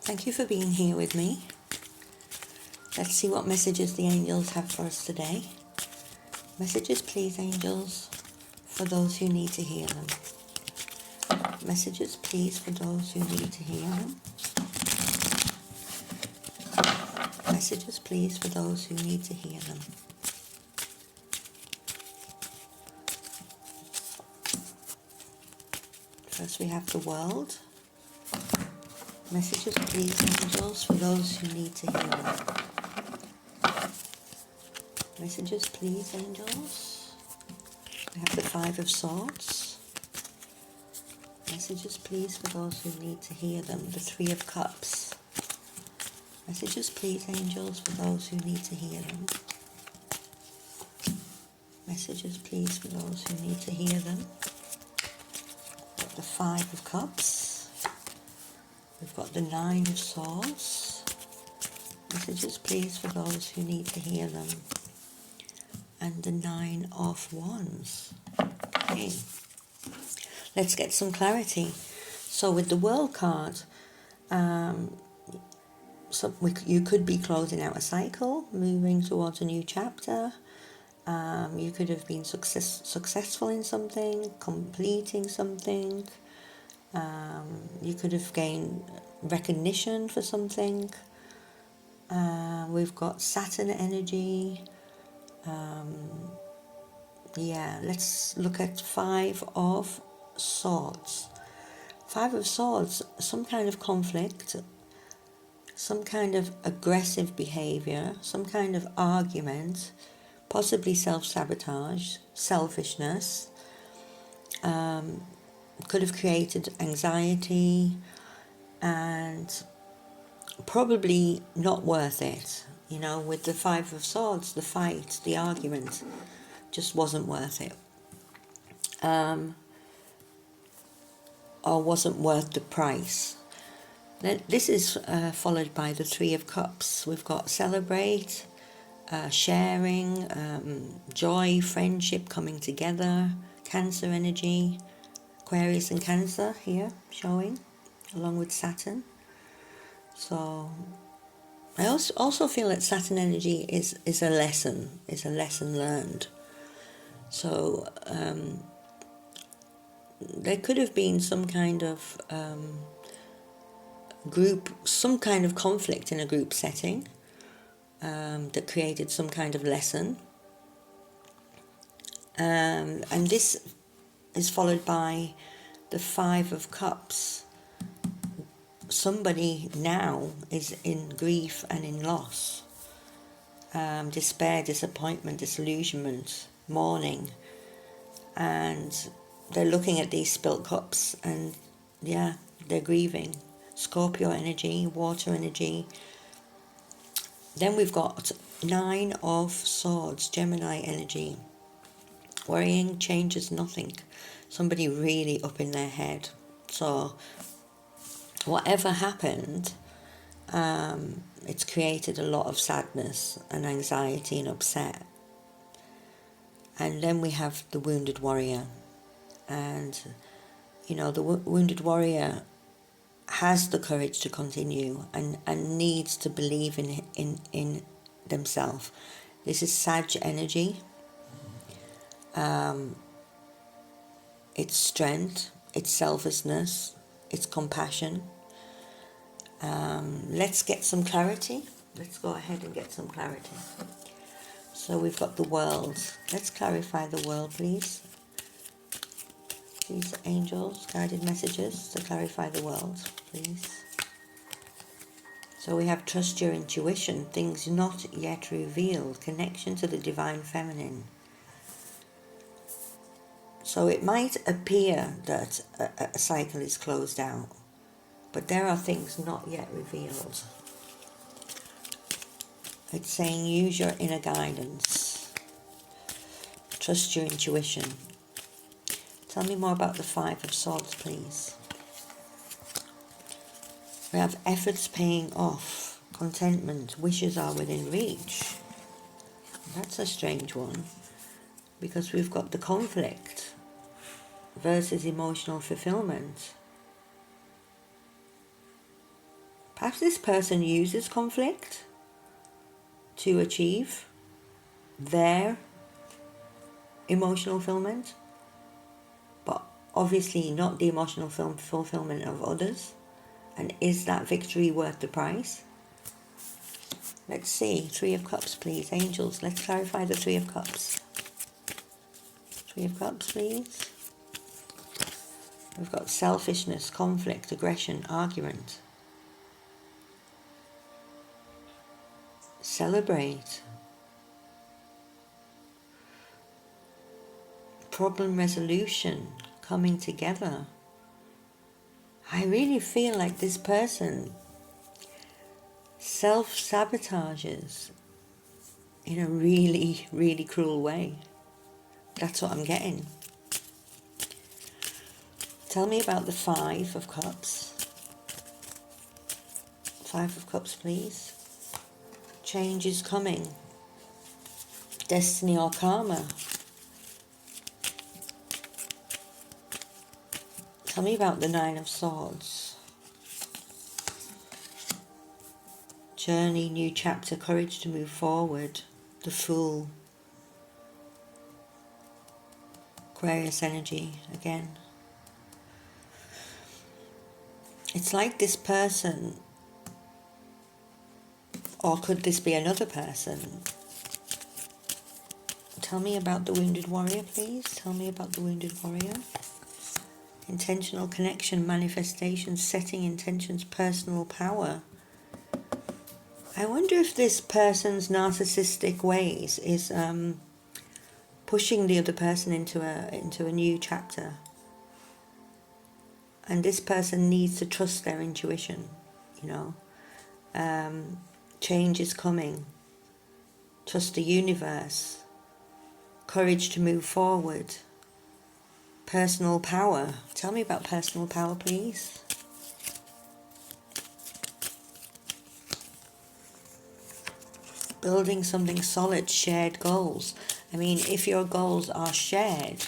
Thank you for being here with me. Let's see what messages the angels have for us today. Messages, please, angels, for those who need to hear them. Messages, please, for those who need to hear them. Messages, please, for those who need to hear them. First we have the world. Messages, please, angels, for those who need to hear them. Messages, please, angels. We have the Five of Swords. Messages, please, for those who need to hear them. The Three of Cups. Messages, please, angels, for those who need to hear them. Messages, please, for those who need to hear them. The Five of Cups. We've got the Nine of Swords. Messages, please, for those who need to hear them. And the Nine of Wands. Okay. Let's get some clarity. So with the World card, you could be closing out a cycle, moving towards a new chapter. You could have been successful in something, completing something. You could have gained recognition for something. We've got Saturn energy. Let's look at Five of Swords. Five of Swords, some kind of conflict, some kind of aggressive behavior, some kind of argument, possibly self-sabotage, selfishness, could have created anxiety, and probably not worth it. You know, with the Five of Swords, the fight, the argument just wasn't worth it. Or wasn't worth the price. This is followed by the Three of Cups. We've got celebrate, sharing, joy, friendship coming together, Cancer energy, Aquarius and Cancer here showing, along with Saturn. So I also feel that Saturn energy is a lesson learned. So there could have been some kind of some kind of conflict in a group setting that created some kind of lesson. And this is followed by the Five of Cups. Somebody now is in grief and in loss, despair, disappointment, disillusionment, mourning, and they're looking at these spilt cups and they're grieving. Scorpio energy, water energy. Then we've got Nine of Swords, Gemini energy. Worrying changes nothing. Somebody really up in their head. So whatever happened, it's created a lot of sadness and anxiety and upset. And then we have the Wounded Warrior. And, you know, the Wounded Warrior has the courage to continue and needs to believe in themselves. This is Sag energy. It's strength, it's selflessness, it's compassion. Let's get some clarity. Let's go ahead and get some clarity. So we've got the world. Let's clarify the world, please. These angels, guided messages to clarify the world, please. So we have trust your intuition, things not yet revealed, connection to the divine feminine. So it might appear that a cycle is closed out, but there are things not yet revealed. It's saying use your inner guidance. Trust your intuition. Tell me more about the Five of Swords, please. We have efforts paying off, contentment, wishes are within reach. That's a strange one, because we've got the conflict versus emotional fulfillment. Perhaps this person uses conflict to achieve their emotional fulfillment, but obviously not the emotional fulfillment of others. And is that victory worth the price? Let's see. Three of Cups, please. Angels, let's clarify the Three of Cups. Three of Cups, please. We've got selfishness, conflict, aggression, argument. Celebrate. Problem resolution, coming together. I really feel like this person self-sabotages in a really, really cruel way. That's what I'm getting. Tell me about the Five of Cups. Five of Cups, please. Change is coming. Destiny or karma. Tell me about the Nine of Swords. Journey, new chapter, courage to move forward. The Fool. Aquarius energy again. It's like this person, or could this be another person? Tell me about the Wounded Warrior, please. Tell me about the Wounded Warrior. Intentional connection, manifestation, setting intentions, personal power. I wonder if this person's narcissistic ways is pushing the other person into a new chapter. And this person needs to trust their intuition, you know. Change is coming. Trust the universe. Courage to move forward. Personal power. Tell me about personal power, please. Building something solid, shared goals. I mean, if your goals are shared,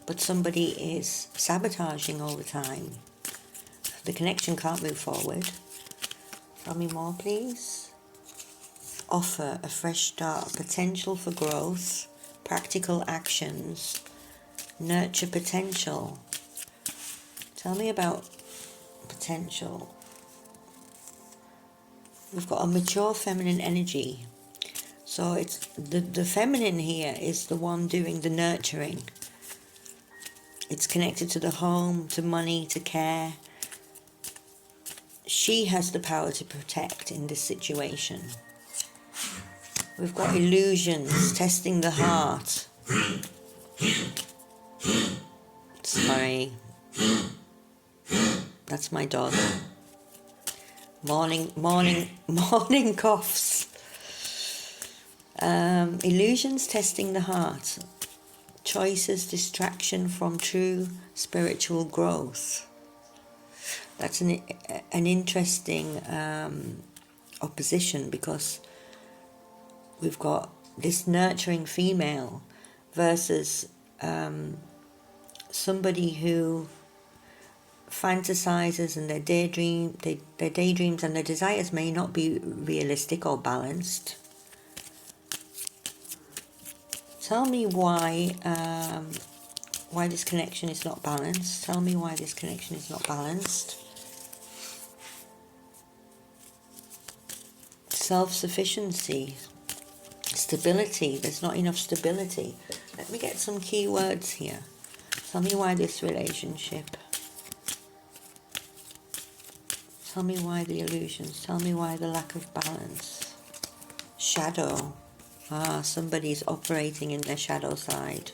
but somebody is sabotaging all the time, the connection can't move forward. Tell me more, please. Offer a fresh start, potential for growth, practical actions, nurture potential. Tell me about potential. We've got a mature feminine energy. So it's the feminine here is the one doing the nurturing. It's connected to the home, to money, to care. She has the power to protect in this situation. We've got illusions, testing the heart. Sorry. That's my dog. Morning coughs. Illusions, testing the heart. Choices, distraction from true spiritual growth. That's an interesting opposition, because we've got this nurturing female versus somebody who fantasizes, and their daydreams and their desires may not be realistic or balanced. Tell me why this connection is not balanced. Tell me why this connection is not balanced. Self-sufficiency, stability. There's not enough stability. Let me get some key words here. Tell me why this relationship. Tell me why the illusions. Tell me why the lack of balance. Shadow. Somebody's operating in their shadow side.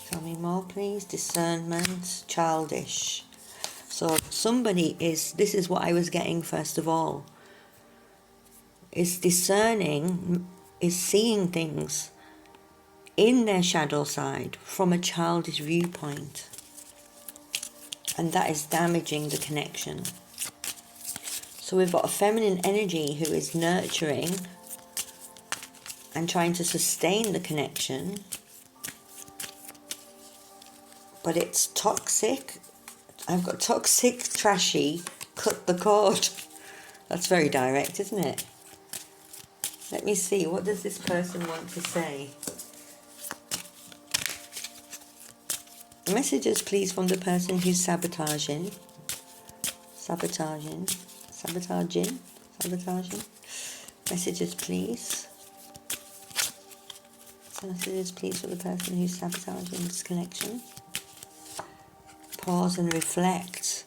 Tell me more, please. Discernment. Childish. So somebody is, this is what I was getting first of all, is discerning, is seeing things in their shadow side from a childish viewpoint. And that is damaging the connection. So we've got a feminine energy who is nurturing and trying to sustain the connection, but it's toxic. I've got toxic, trashy, cut the cord. That's very direct, isn't it? Let me see, what does this person want to say? Messages, please, from the person who's sabotaging. Sabotaging. Messages, please. Messages, please, for the person who's sabotaging this connection. Pause and reflect.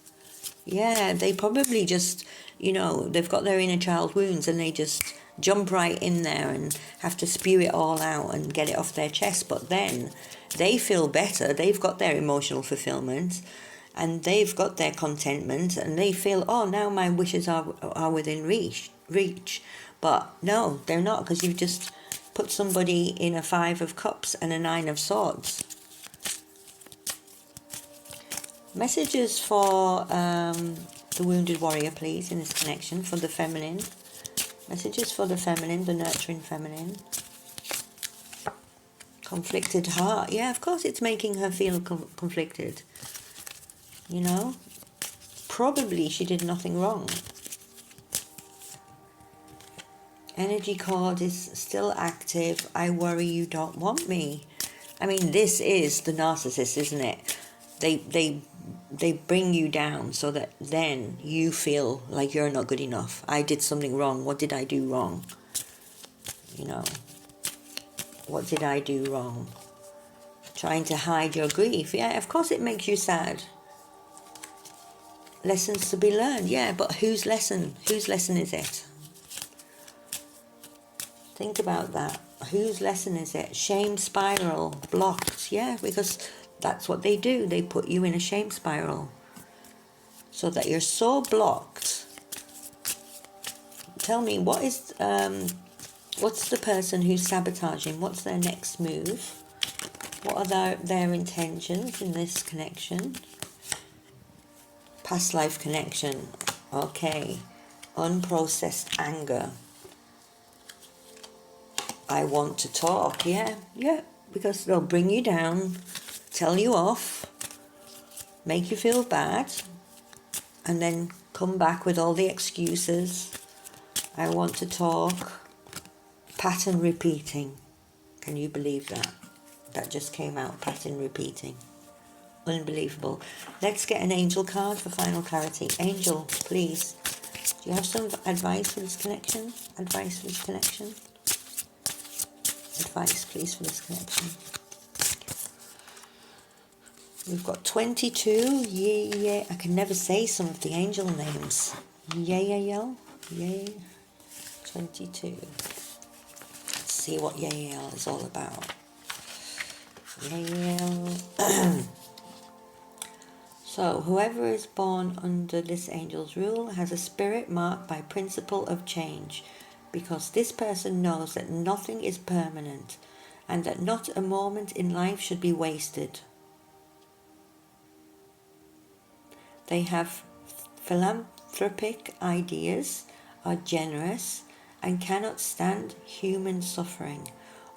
Yeah, they probably just, they've got their inner child wounds and they just jump right in there and have to spew it all out and get it off their chest. But then they feel better. They've got their emotional fulfillment and they've got their contentment and they feel, oh, now my wishes are within reach. But no, they're not, because you've just put somebody in a 5 of Cups and a 9 of Swords. Messages for the wounded warrior, please, in this connection, for the feminine. Messages for the feminine, the nurturing feminine. Conflicted heart. Yeah, of course it's making her feel conflicted. Probably she did nothing wrong. Energy cord is still active. I worry you don't want me. I mean, this is the narcissist, isn't it? They bring you down so that then you feel like you're not good enough. I did something wrong. What did I do wrong? What did I do wrong? Trying to hide your grief. Yeah, of course it makes you sad. Lessons to be learned. Yeah, but whose lesson? Whose lesson is it? Think about that. Whose lesson is it? Shame spiral. Blocked. Yeah, because that's what they do. They put you in a shame spiral so that you're so blocked. Tell me, what's the person who's sabotaging? What's their next move? What are their intentions in this connection? Past life connection. Okay. Unprocessed anger. I want to talk. Yeah, because they'll bring you down, tell you off, make you feel bad, and then come back with all the excuses. I want to talk. Pattern repeating. Can you believe that? That just came out. Pattern repeating. Unbelievable. Let's get an angel card for final clarity. Angel, please. Do you have some advice for this connection? Advice for this connection? Advice, please, for this connection. We've got 22. Yeah. I can never say some of the angel names. Yeah. 22. Let's see what Yael is all about. Yael. So, whoever is born under this angel's rule has a spirit marked by principle of change, because this person knows that nothing is permanent and that not a moment in life should be wasted. They have philanthropic ideas, are generous, and cannot stand human suffering,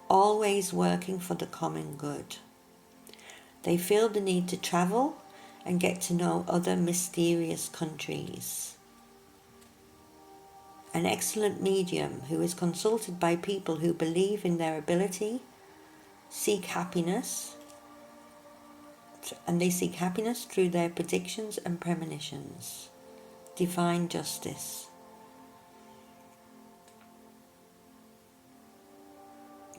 always working for the common good. They feel the need to travel and get to know other mysterious countries. An excellent medium who is consulted by people who believe in their ability, seek happiness, and they seek happiness through their predictions and premonitions. Divine justice.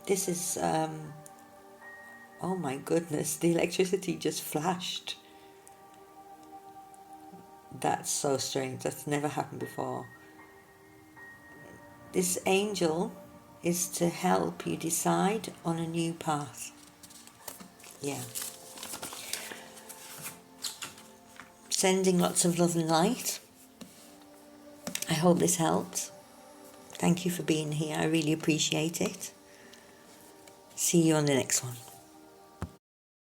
This is, oh my goodness, the electricity just flashed. That's so strange. That's never happened before. This angel is to help you decide on a new path. Yeah. Sending lots of love and light. I hope this helped. Thank you for being here. I really appreciate it. See you on the next one.